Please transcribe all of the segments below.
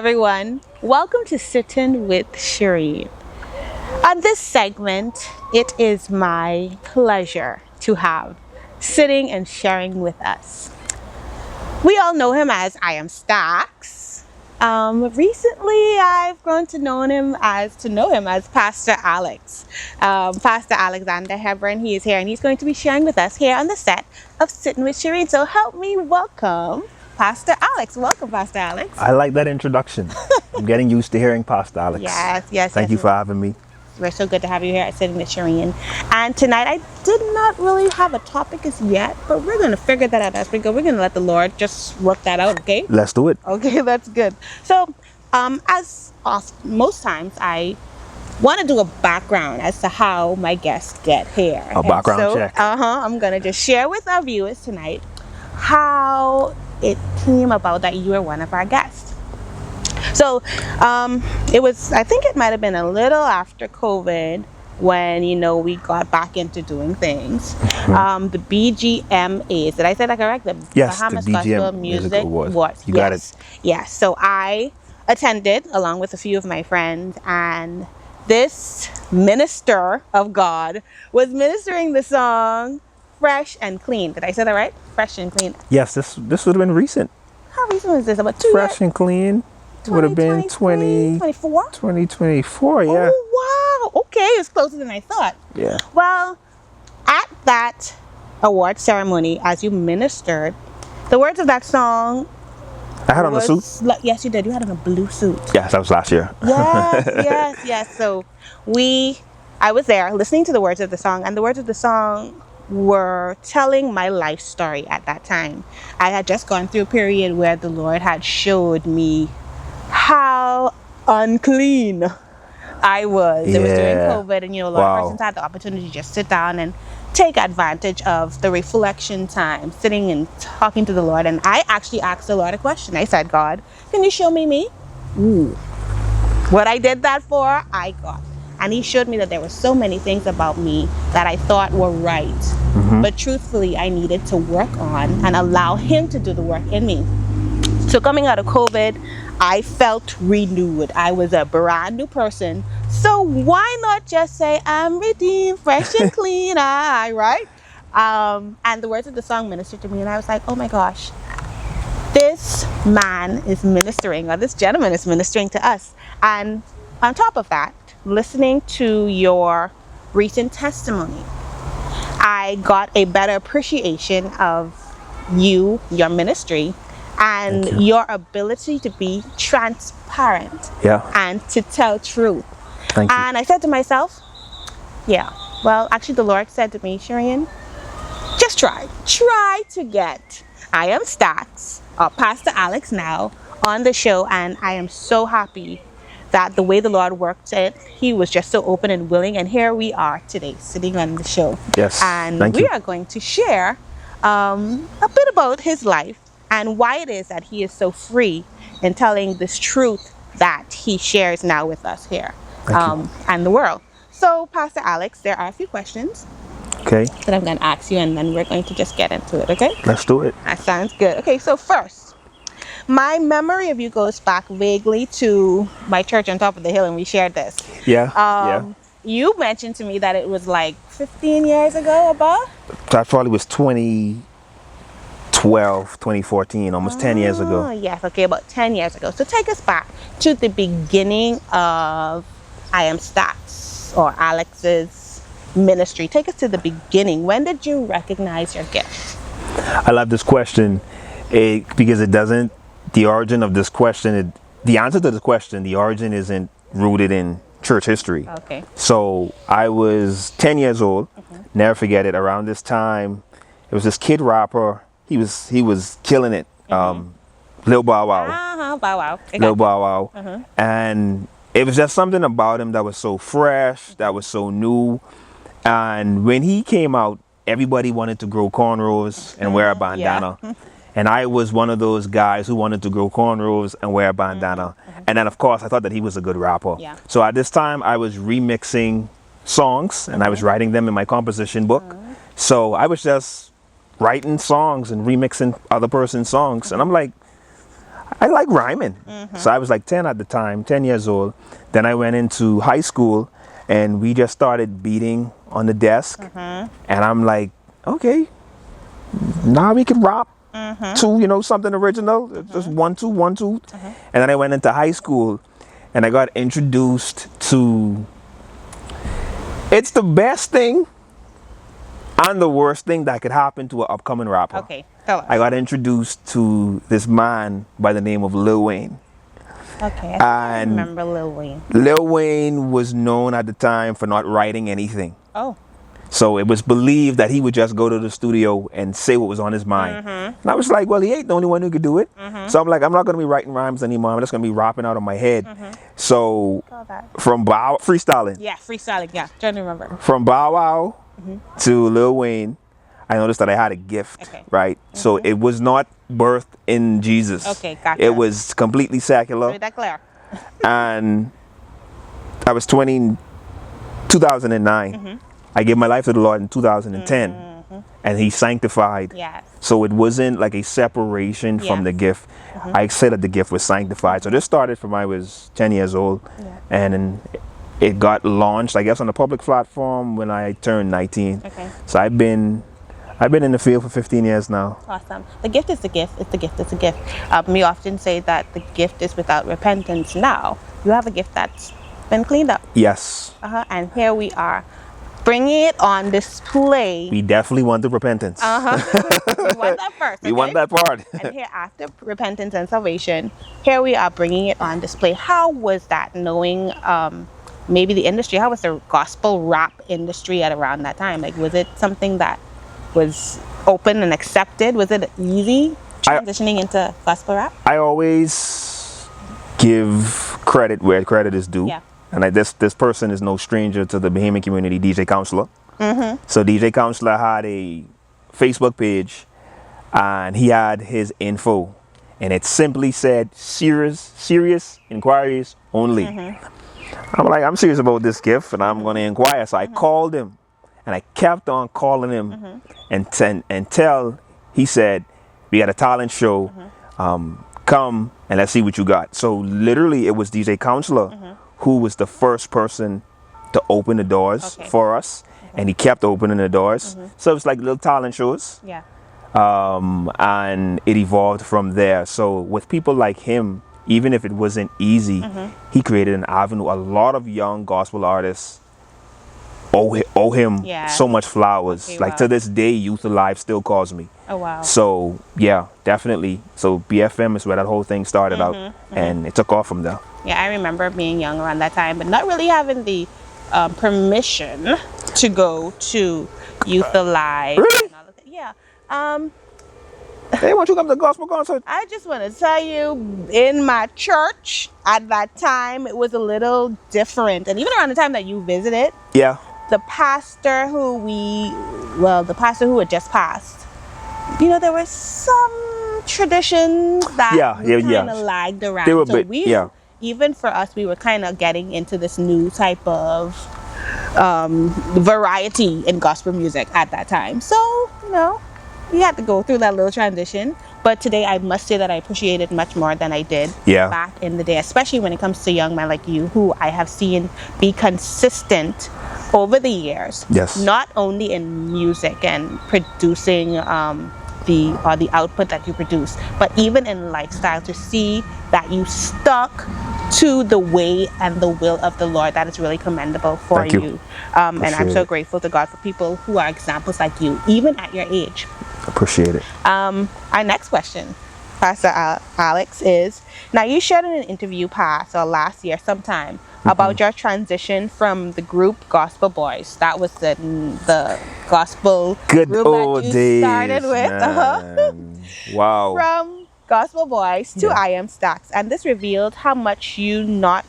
everyone. Welcome to Sitting with Shireen. On this segment, it is my pleasure to have sitting and sharing with us. We all know him as I Am Stacs. Recently, I've grown to know him as Pastor Alex. Pastor Alexander Hepburn, he is here and he's going to be sharing with us here on the set of Sitting with Shireen. So help me welcome Pastor Alex. Welcome, Pastor Alex. I like that introduction. I'm getting used to hearing Pastor Alex. Yes. Thank you for having me. We're so good to have you here at Sitting with Shireen. And tonight, I did not really have a topic as yet, but we're going to figure that out as we go. We're going to let the Lord just work that out, okay? Let's do it. Okay, that's good. So, as most times, I want to do a background as to how my guests get here. A background check. I'm going to just share with our viewers tonight how it came about that you were one of our guests. So I think it might have been a little after COVID when, we got back into doing things. The BGMAs, did I say that correct? Yes, Bahamas the BGM Gospel Music Awards. You got it. Yes, so I attended along with a few of my friends, and this minister of God was ministering the song Fresh and Clean. Did I say that right? Fresh and Clean. Yes, this would have been recent. How recent was this? About 2 years? Fresh and Clean would have been 2024, yeah. Oh, wow. Okay, it's closer than I thought. Yeah. Well, at that award ceremony, as you ministered, the words of that song... I had on a suit? Yes, you did. You had on a blue suit. Yes, that was last year. Yes. So I was there listening to the words of the song, and the words of the song were telling my life story at that time. I had just gone through a period where the Lord had showed me how unclean I was. It was during COVID, and a lot of persons had the opportunity to just sit down and take advantage of the reflection time, sitting and talking to the Lord. And I actually asked the Lord a question. I said, God, can you show me? Ooh. What I did that for, I got. And he showed me that there were so many things about me that I thought were right. Mm-hmm. But truthfully, I needed to work on and allow him to do the work in me. So coming out of COVID, I felt renewed. I was a brand new person. So why not just say, I'm redeemed, fresh and clean, right? And the words of the song ministered to me, and I was like, oh my gosh, this man is ministering, or this gentleman is ministering to us. And on top of that, listening to your recent testimony, I got a better appreciation of your ministry, and your ability to be transparent and to tell truth. Thank you. And I said to myself, actually the Lord said to me, Shireen, just try to get I Am Stacs, or Pastor Alex now, on the show. And I am so happy that the way the Lord worked it, he was just so open and willing, and here we are today sitting on the show. Yes, and we are going to share a bit about his life and why it is that he is so free in telling this truth that he shares now with us here and the world. So, Pastor Alex, there are a few questions that I'm going to ask you, and then we're going to just get into it, okay? Let's do it. That sounds good. Okay, so first, my memory of you goes back vaguely to my church on top of the hill, and we shared this. You mentioned to me that it was like 15 years ago, about? That probably was 2012, 2014, almost 10 years ago. Yes, okay, about 10 years ago. So take us back to the beginning of I Am Stacs, or Alex's ministry. Take us to the beginning. When did you recognize your gift? I love this question because it doesn't, the origin of this question, the answer to this question, the origin isn't rooted in church history. Okay. So I was 10 years old, never forget it. Around this time, it was this kid rapper. He was killing it. Lil Bow Wow. Bow Wow. Lil Bow Wow. And it was just something about him that was so fresh, that was so new. And when he came out, everybody wanted to grow cornrows and wear a bandana. And I was one of those guys who wanted to grow cornrows and wear a bandana. And then, of course, I thought that he was a good rapper. So at this time, I was remixing songs, and I was writing them in my composition book. So I was just writing songs and remixing other person's songs. And I'm like, I like rhyming. So I was like 10 at the time, 10 years old. Then I went into high school and we just started beating on the desk. And I'm like, okay, now we can rap to, you know, something original. Just 1 2 1 2. And then I went into high school and I got introduced to, it's the best thing and the worst thing that could happen to an upcoming rapper. Okay, tell us. I got introduced to this man by the name of Lil Wayne. Okay, I remember Lil Wayne. Lil Wayne was known at the time for not writing anything. Oh. So it was believed that he would just go to the studio and say what was on his mind. And I was like, well, he ain't the only one who could do it. So I'm like, I'm not going to be writing rhymes anymore. I'm just going to be rapping out of my head. So from freestyling. Yeah, freestyling. Yeah, trying to remember. From Bow Wow to Lil Wayne, I noticed that I had a gift, right? So it was not birthed in Jesus. Okay, gotcha. It was completely secular. Made that clear. And I was 20, 2009. I gave my life to the Lord in 2010. And he sanctified. Yes. So it wasn't like a separation from the gift. I said that the gift was sanctified. So this started from I was 10 years old. And then it got launched, I guess, on a public platform when I turned 19. Okay. So I've been in the field for 15 years now. Awesome. The gift is the gift. It's the gift. It's a gift. We often say that the gift is without repentance. Now, you have a gift that's been cleaned up. Yes. And here we are, bringing it on display. We definitely want the repentance. We want that first. We want that part. And here, after repentance and salvation, here we are bringing it on display. How was that, knowing maybe the industry? How was the gospel rap industry at around that time? Like, was it something that was open and accepted? Was it easy transitioning into gospel rap? I always give credit where credit is due. Yeah. And this person is no stranger to the Bahamian community, DJ Counselor. So DJ Counselor had a Facebook page and he had his info. And it simply said, serious inquiries only. I'm like, I'm serious about this gift and I'm going to inquire. So I called him and I kept on calling him until he said, we got a talent show, come and let's see what you got. So literally it was DJ Counselor who was the first person to open the doors for us. And he kept opening the doors. So it was like little talent shows. Yeah. And it evolved from there. So with people like him, even if it wasn't easy, he created an avenue. A lot of young gospel artists owe him so much flowers. Okay, like to this day, Youth Alive still calls me. Oh, wow. So yeah, definitely. So BFM is where that whole thing started out, and it took off from there. Yeah, I remember being young around that time, but not really having the permission to go to Youth Alive. Really? And all of that. Yeah. Hey, why don't you come to the gospel concert? I just want to tell you, in my church at that time, it was a little different. And even around the time that you visited, Yeah. the pastor who had just passed, you know, there were some traditions that kind of lagged around. They were even for us, we were kind of getting into this new type of variety in gospel music at that time. So, you know, we had to go through that little transition. But today, I must say that I appreciate it much more than I did back in the day, especially when it comes to young men like you, who I have seen be consistent over the years. Yes. Not only in music and producing the output that you produce, but even in lifestyle, to see that you stuck to the way and the will of the Lord. That is really commendable for Thank you. And I'm so grateful to God for people who are examples like you, even at your age. Appreciate it. Our next question, Pastor Alex, is, now you shared in an interview last year sometime about your transition from the group Gospel Boys. That was the gospel Good group old that you days, started with. man. Wow. From Gospel Boys to I Am Stacs. And this revealed how much you, not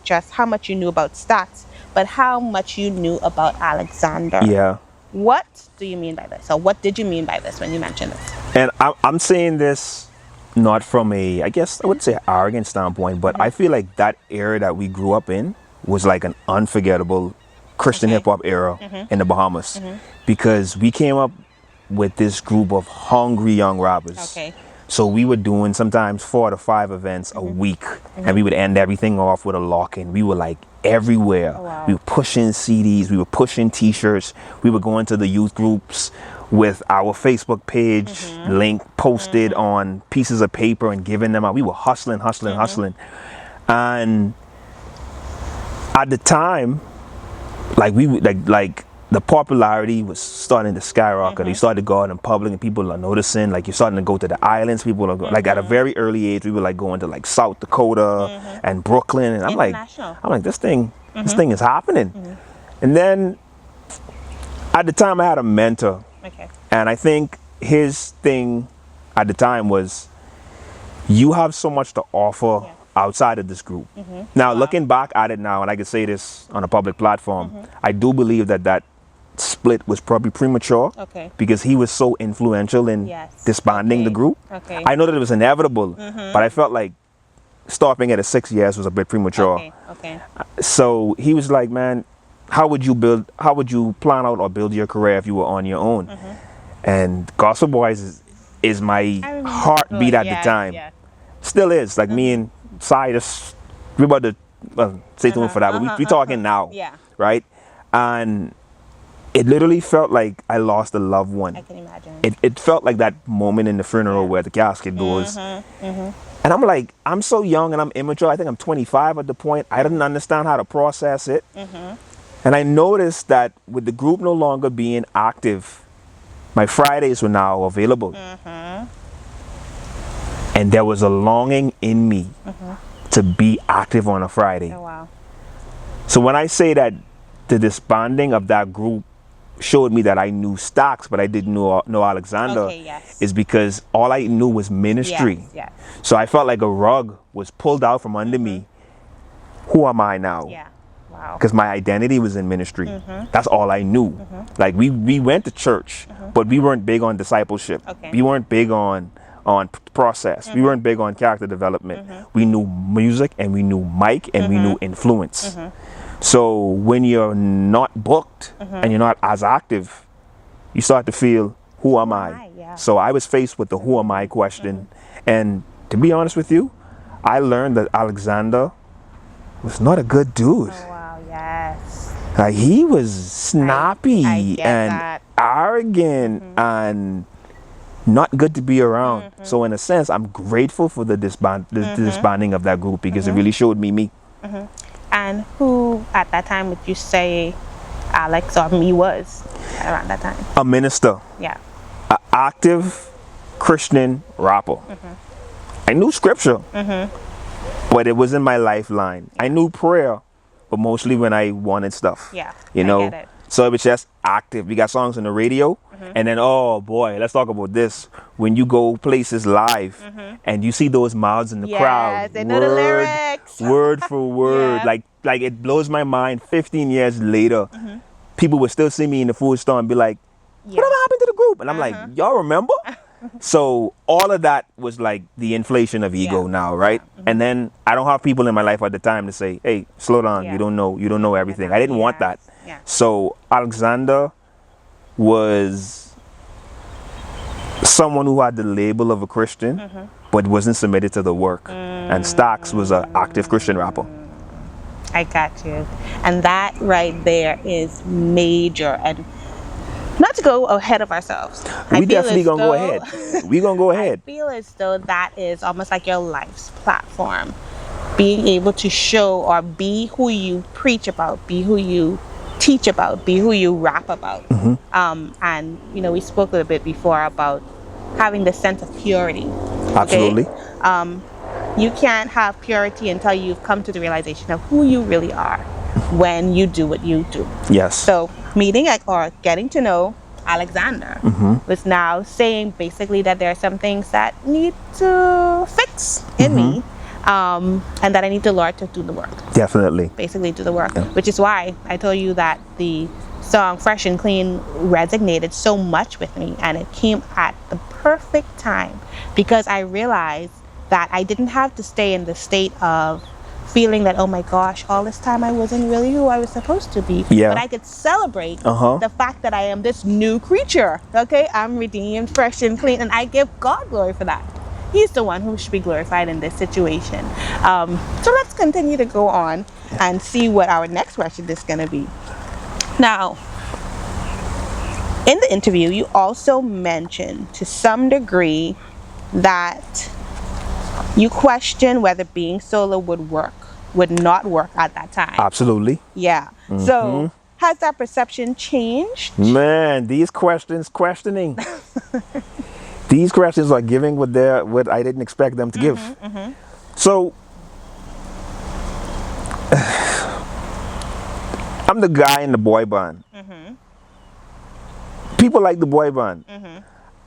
just how much you knew about Stacs, but how much you knew about Alexander. Yeah. What do you mean by this? So what did you mean by this when you mentioned this? And I'm saying this not from I wouldn't say arrogant standpoint, but I feel like that era that we grew up in was like an unforgettable Christian hip hop era in the Bahamas, because we came up with this group of hungry young rappers. So we were doing sometimes 4 to 5 events a week, and we would end everything off with a lock-in. We were like everywhere. Oh, wow. We were pushing CDs, we were pushing T-shirts, we were going to the youth groups with our Facebook page link posted on pieces of paper and giving them out. We were hustling. And at the time, like we like the popularity was starting to skyrocket. You started to go out in public and people are noticing, like you're starting to go to the islands. People are like at a very early age, we were like going to like South Dakota and Brooklyn. And I'm like, this thing is happening. And then at the time I had a mentor. Okay. And I think his thing at the time was, you have so much to offer outside of this group. Now, looking back at it now, and I can say this on a public platform, I do believe that split was probably premature. Okay. Because he was so influential in disbanding the group. Okay. I know that it was inevitable, but I felt like stopping at 6 years was a bit premature. Okay. So he was like, man, how would you plan out or build your career if you were on your own? And Gospel Boys is my heartbeat at the time. Still is. Like me and Sai, just, we're about to stay tuned for that, but we talking now. Right? And it literally felt like I lost a loved one. I can imagine. It felt like that moment in the funeral where the casket goes. And I'm like, I'm so young and I'm immature. I think I'm 25 at the point. I didn't understand how to process it. And I noticed that with the group no longer being active, my Fridays were now available. And there was a longing in me to be active on a Friday. Oh, wow. So when I say that the disbanding of that group showed me that I knew Stacs, but I didn't know Alexander, is because all I knew was ministry. So I felt like a rug was pulled out from under me. Who am I now? Wow. Because my identity was in ministry. That's all I knew. Like we went to church, but we weren't big on discipleship. We weren't big on process. We weren't big on character development. We knew music and we knew mic and we knew influence. So when you're not booked and you're not as active, you start to feel, who am I? So I was faced with the who am I question. And to be honest with you, I learned that Alexander was not a good dude. Oh, wow, yes. He was snappy and that. arrogant and not good to be around. So in a sense, I'm grateful for the disbanding of that group because it really showed me. And who at that time would you say Alex or me was around that time? A minister. Yeah. An active Christian rapper. I knew scripture, but it wasn't my lifeline. I knew prayer, but mostly when I wanted stuff. You know? I get it. So it was just active. We got songs on the radio, and then, oh boy, let's talk about this. When you go places live, and you see those mouths in the crowd, they know the lyrics. word for word, like it blows my mind. 15 years later, people would still see me in the food store and be like, whatever happened to the group? And I'm like, y'all remember? So all of that was like the inflation of ego now, right? And then I don't have people in my life at the time to say, hey, slow down, you don't know everything. I didn't want that. So Alexander was someone who had the label of a Christian, but wasn't submitted to the work. And Stacs was an active Christian rapper. I got you. And that right there is major. And not to go ahead of ourselves. We definitely gonna go ahead. We gonna go ahead. I feel as though that is almost like your life's platform. Being able to show or be who you preach about, be who you teach about, be who you rap about. And you know, we spoke a little bit before about having the sense of purity. Absolutely. You can't have purity until you've come to the realization of who you really are when you do what you do. Yes. So meeting or getting to know Alexander was now saying basically that there are some things that need to fix in me, and that I need the Lord to do the work. Definitely. Basically do the work, which is why I told you that the song Fresh and Clean resonated so much with me, and it came at the perfect time because I realized that I didn't have to stay in the state of feeling that, oh my gosh, all this time I wasn't really who I was supposed to be. But I could celebrate the fact that I am this new creature. Okay, I'm redeemed, fresh and clean, and I give God glory for that. He's the one who should be glorified in this situation. So let's continue to go on and see what our next question is going to be. Now, in the interview, you also mentioned to some degree that you question whether being solo would not work at that time. Absolutely. Yeah. So has that perception changed? Man, these questioning. These questions are giving what I didn't expect them to give. So I'm the guy in the boy band. People like the boy band.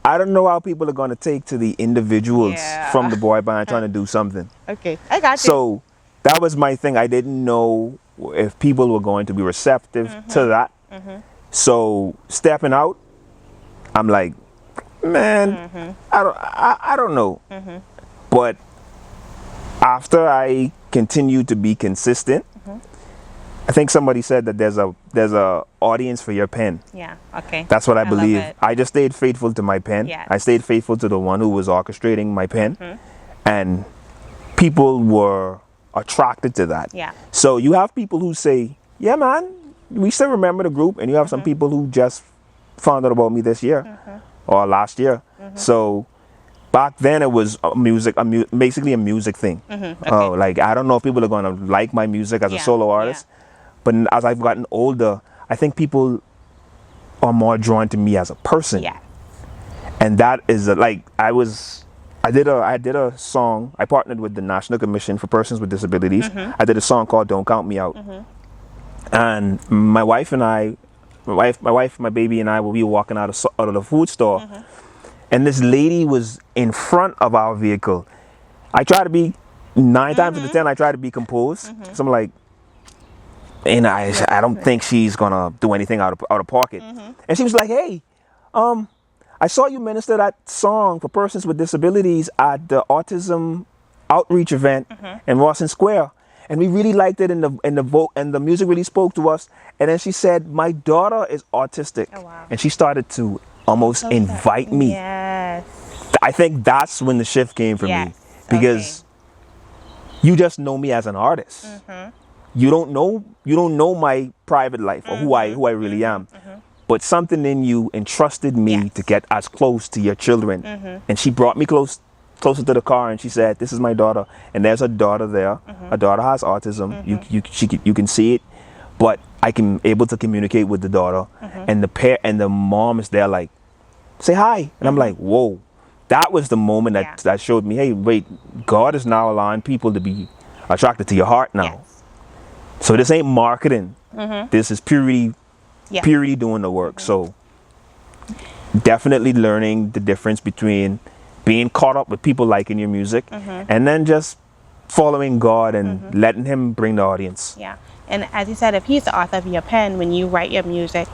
I don't know how people are going to take to the individuals from the boy band trying to do something. Okay, I got you. So that was my thing. I didn't know if people were going to be receptive to that. So stepping out, I'm like, man, I don't know. But after I continued to be consistent, I think somebody said that there's a audience for your pen. Yeah, okay. That's what I believe. Love it. I just stayed faithful to my pen. Yes. I stayed faithful to the one who was orchestrating my pen. And people were attracted to that. Yeah. So you have people who say, yeah, man, we still remember the group. And you have some people who just found out about me this year or last year. So back then it was basically a music thing. Okay. Like, I don't know if people are going to like my music as a solo artist. But as I've gotten older, I think people are more drawn to me as a person. Yeah. And that is I did a song. I partnered with the National Commission for Persons with Disabilities. I did a song called Don't Count Me Out. And my wife, my baby and I, we were walking out of the food store. And this lady was in front of our vehicle. I try to be, 9 times out of 10, I try to be composed. So I'm like, and I don't think she's gonna do anything out of pocket. And she was like, hey, I saw you minister that song for persons with disabilities at the autism outreach event in Rawson Square, and we really liked it, and the music really spoke to us. And then she said, my daughter is autistic. Oh, wow. And she started to almost invite me. Yes. I think that's when the shift came for me, because you just know me as an artist. You don't know my private life or who I really am. But something in you entrusted me to get as close to your children. And she brought me closer to the car, and she said, this is my daughter, and there's a daughter there. A daughter has autism. You can see it, but I can able to communicate with the daughter. And the mom is there like, say hi. And I'm like, whoa. That was the moment that showed me, hey, wait, God is now allowing people to be attracted to your heart now. So this ain't marketing. This is purity doing the work. So definitely learning the difference between being caught up with people liking your music and then just following God and letting him bring the audience. Yeah. And as you said, if he's the author of your pen, when you write your music,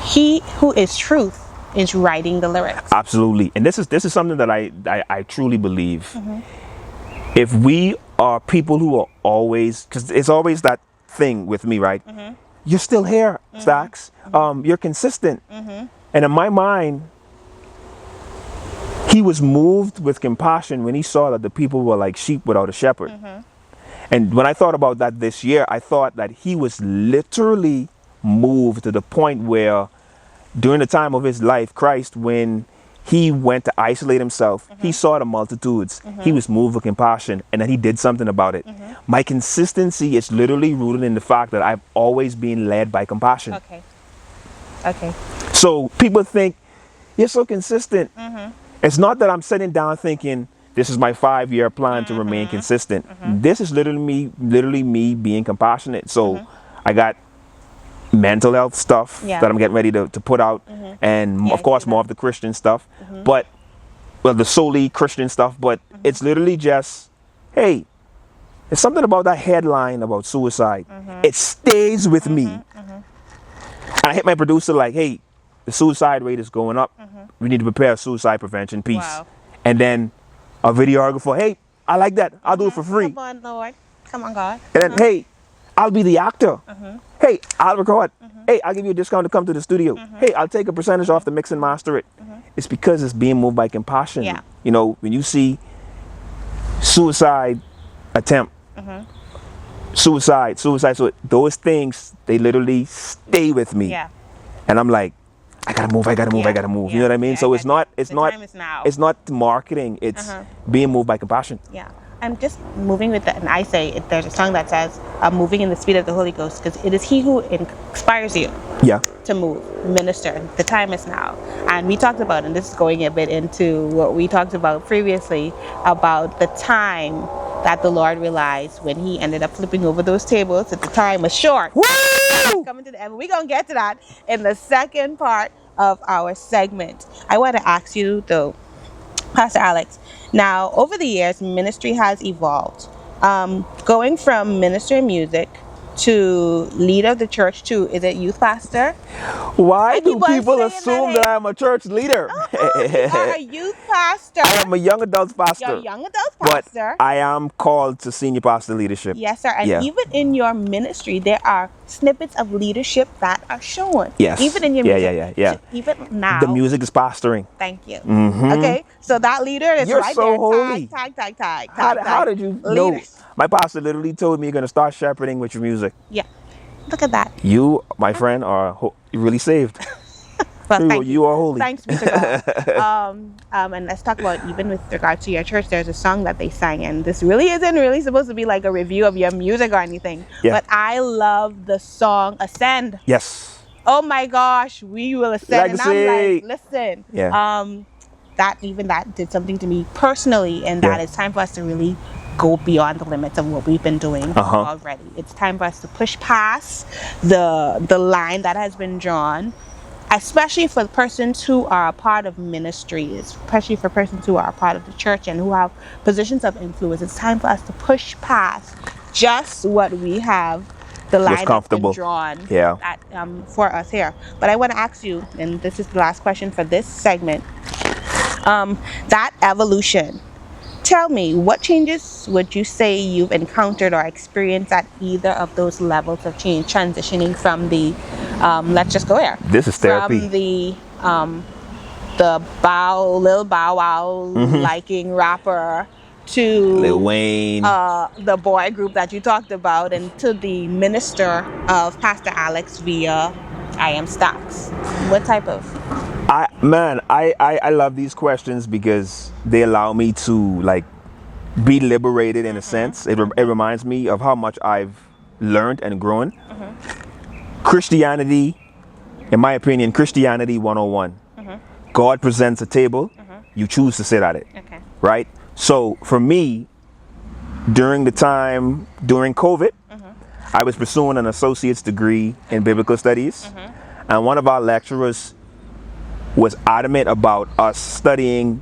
he who is truth is writing the lyrics. Absolutely. And this is something that I truly believe. If we are people who are always, because it's always that thing with me, right? You're still here, Stacs. You're consistent. And in my mind, he was moved with compassion when he saw that the people were like sheep without a shepherd. And when I thought about that this year, I thought that he was literally moved to the point where during the time of his life, Christ, when he went to isolate himself, he saw the multitudes. He was moved with compassion, and then he did something about it. My consistency is literally rooted in the fact that I've always been led by compassion. Okay. So people think, you're so consistent. It's not that I'm sitting down thinking, this is my 5-year plan to remain consistent. This is literally me being compassionate. So I got mental health stuff that I'm getting ready to put out, and of course more of the Christian stuff, but the solely Christian stuff. But it's literally just, hey, it's something about that headline about suicide. It stays with me. And I hit my producer like, hey, the suicide rate is going up. We need to prepare a suicide prevention piece. And then a videographer, hey, I like that, I'll do it for free. Come on, Lord. Come on, God. And then, hey, I'll be the actor. Hey, I'll record. Hey, I'll give you a discount to come to the studio. Hey, I'll take a percentage off to mix and master it. It's because it's being moved by compassion. Yeah. You know, when you see suicide attempt, suicide, so those things, they literally stay with me. Yeah. And I'm like, I gotta move, I gotta move, Yeah. I gotta move. Yeah. You know what I mean? Yeah, So I it's got you. not, it's The not, time is now. it's not marketing. It's being moved by compassion. Yeah. I'm just moving with that, and I say there's a song that says, "I'm moving in the speed of the Holy Ghost," because it is He who inspires you Yeah. to move, minister. The time is now. And we talked about, and this is going a bit into what we talked about previously, about the time that the Lord realized when He ended up flipping over those tables, that the time was short. Woo! It's coming to the end. We're going to get to that in the second part of our segment. I want to ask you, though, Pastor Alex, now over the years, ministry has evolved. Going from minister in music to leader of the church to, is it youth pastor? Why I do keep on people saying assume that, that I'm a church leader? You are a youth pastor. I am a young adults pastor. You're a young adult But pastor. I am called to senior pastor leadership. Yes, sir. And Yeah. even in your ministry, there are snippets of leadership that are shown. Yes. Even in your Yeah, music. yeah. Even now. The music is pastoring. Thank you. Okay, so that leader is You're right so there. holy. Tag. How did you know? Leaders. My pastor literally told me you're going to start shepherding with your music. Yeah. Look at that. You, my friend, are really saved. Well, thank You are holy. Thanks be to God. And let's talk about, even with regard to your church, there's a song that they sang, and this really isn't really supposed to be like a review of your music or anything. Yeah. But I love the song Ascend. Yes. Oh my gosh, we will ascend. Legacy. And I'm like, listen. Yeah. That did something to me personally, and that Yeah. it's time for us to really go beyond the limits of what we've been doing already. It's time for us to push past the line that has been drawn, especially for persons who are a part of ministries, especially for persons who are a part of the church and who have positions of influence. It's time for us to push past just what we have, the line that's been drawn for us here. But I want to ask you, and this is the last question for this segment, that evolution. Tell me, what changes would you say you've encountered or experienced at either of those levels of change, transitioning from the, let's just go there. This is therapy. From the Lil Bow Wow liking rapper to Lil Wayne, the boy group that you talked about, and to the minister of Pastor Alex via I Am Stacs. What type of? I love these questions because they allow me to like be liberated in a sense. It reminds me of how much I've learned and grown. Christianity, in my opinion, Christianity 101. God presents a table, you choose to sit at it. Okay. Right? So for me, during COVID, I was pursuing an associate's degree in biblical studies, and one of our lecturers was adamant about us studying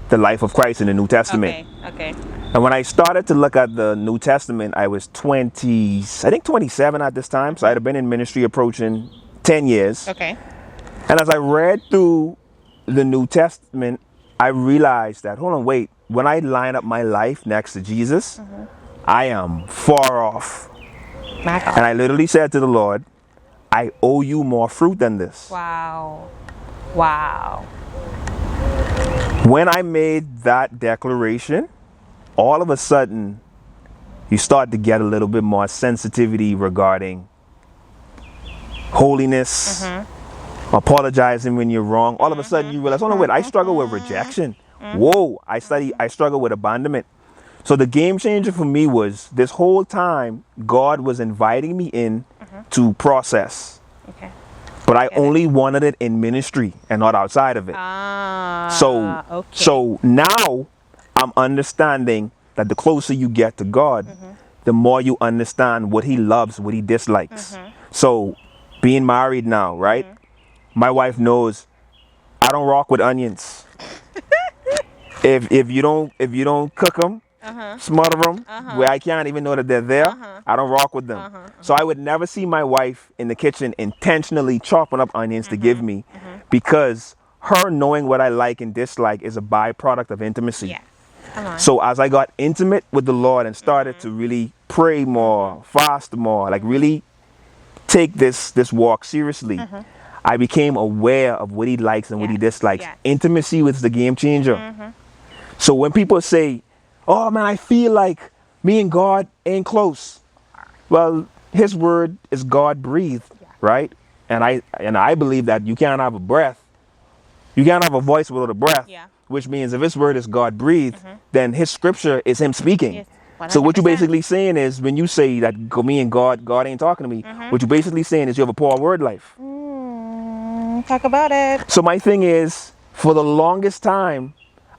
the life of Christ in the New Testament. Okay. And when I started to look at the New Testament, I was 27 at this time, so I'd have been in ministry approaching 10 years. Okay. And as I read through the New Testament, I realized that, hold on, wait, when I line up my life next to Jesus, I am far off. My God. And I literally said to the Lord, I owe you more fruit than this. Wow. When I made that declaration, all of a sudden, you start to get a little bit more sensitivity regarding holiness, apologizing when you're wrong. All of a sudden, you realize, oh no, wait, I struggle with rejection. Whoa, I struggle with abandonment. So the game changer for me was this whole time, God was inviting me in to process. Okay. But I only wanted it in ministry and not outside of it. So now I'm understanding that the closer you get to God, the more you understand what He loves, what He dislikes. So being married now, right? My wife knows I don't rock with onions. if you don't cook them, smother them where I can't even know that they're there, I don't rock with them. So I would never see my wife in the kitchen intentionally chopping up onions to give me, because her knowing what I like and dislike is a byproduct of intimacy. Yeah. Come on. So as I got intimate with the Lord and started to really pray more, fast more, like really take this walk seriously, I became aware of what he likes and what he dislikes. Yes. Intimacy was the game changer. So when people say, oh man, I feel like me and God ain't close. Well, his word is God breathed, right? And I believe that you can't have a breath. You can't have a voice without a breath. Yeah. Which means if his word is God breathed, then his scripture is him speaking. Yes, So what you're 100%. basically saying is when you say that me and God ain't talking to me, what you're basically saying is you have a poor word life. Talk about it. So my thing is, for the longest time,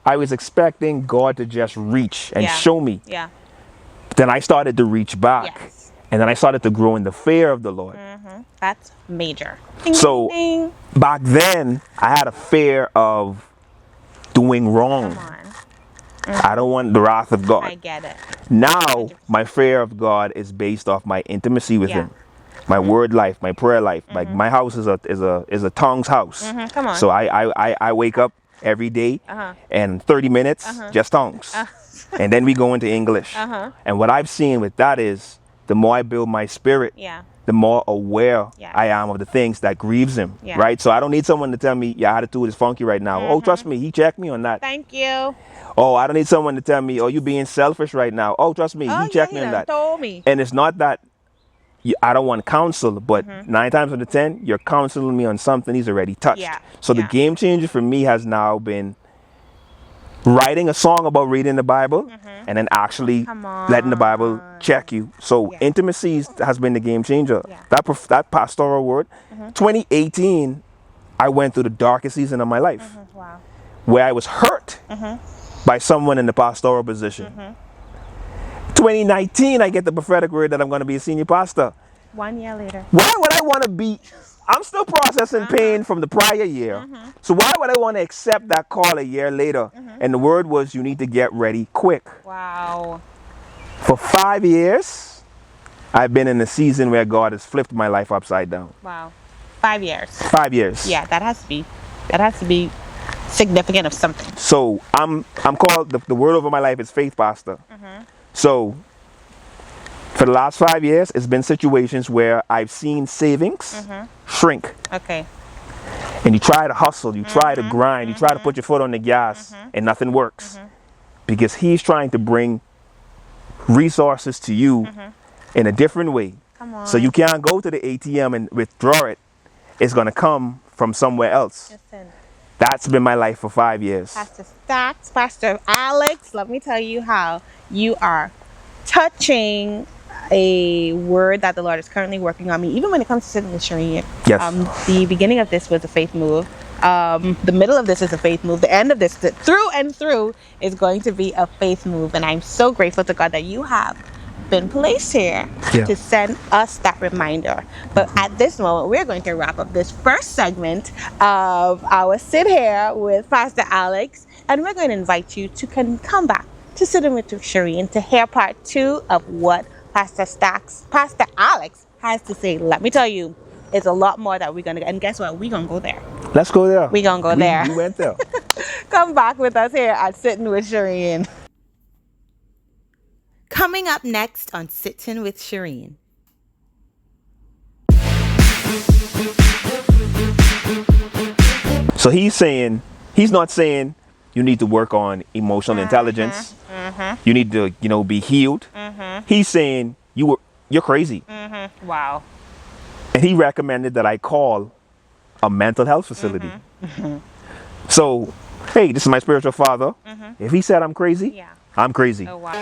I was expecting God to just reach and show me. Yeah. Then I started to reach back. Yes. And then I started to grow in the fear of the Lord. That's major. Ding, So ding, ding. back then, I had a fear of doing wrong. Come on. I don't want the wrath of God. I get it. Now, my fear of God is based off my intimacy with Him, my word life, my prayer life. Like my house is a tongues house. Come on. So I wake up every day and 30 minutes just tongues, and then we go into English. And what I've seen with that is the more I build my spirit, the more aware I am of the things that grieves Him. Right. So I don't need someone to tell me your attitude is funky right now. Oh, trust me, He checked me on that. Thank you. Oh, I don't need someone to tell me, oh, you being selfish right now. Oh, trust me, He checked me on that. Told me. And it's not that I don't want counsel, but 9 times out of 10, you're counseling me on something He's already touched. So the game changer for me has now been writing a song about reading the Bible and then actually letting the Bible check you. So intimacy has been the game changer. That pastoral word. 2018, I went through the darkest season of my life. Wow. Where I was hurt by someone in the pastoral position. 2019, I get the prophetic word that I'm going to be a senior pastor. 1 year later. Why would I want to be? I'm still processing pain from the prior year. So why would I want to accept that call a year later? And the word was, you need to get ready quick. Wow. For 5 years, I've been in a season where God has flipped my life upside down. Wow. 5 years. 5 years. Yeah, that has to be significant of something. So I'm called, the word over my life is faith pastor. So for the last 5 years, it's been situations where I've seen savings shrink. Okay. And you try to hustle, you try to grind, you try to put your foot on the gas, and nothing works. Because He's trying to bring resources to you in a different way. Come on. So you can't go to the ATM and withdraw it. It's going to come from somewhere else. Listen. That's been my life for 5 years. Pastor Stacs, Pastor Alex, let me tell you how you are touching a word that the Lord is currently working on me, even when it comes to sitting with Shireen. Yes. The beginning of this was a faith move. The middle of this is a faith move. The end of this, through and through, is going to be a faith move. And I'm so grateful to God that you have been placed here to send us that reminder. But at this moment, we're going to wrap up this first segment of our Sit Here with Pastor Alex, and we're going to invite you to come back to Sitting with Shireen to hear part 2 of what Pastor Alex has to say. Let me tell you, it's a lot more that we're going to, and guess what? We're going to go there. Let's go there. We're going to go there. We went there. Come back with us here at Sitting with Shireen. Coming up next on Sitting with Shireen. So he's not saying you need to work on emotional intelligence. You need to, be healed. He's saying you're crazy. Wow. And he recommended that I call a mental health facility. So, hey, this is my spiritual father. If he said I'm crazy, I'm crazy. Oh, wow.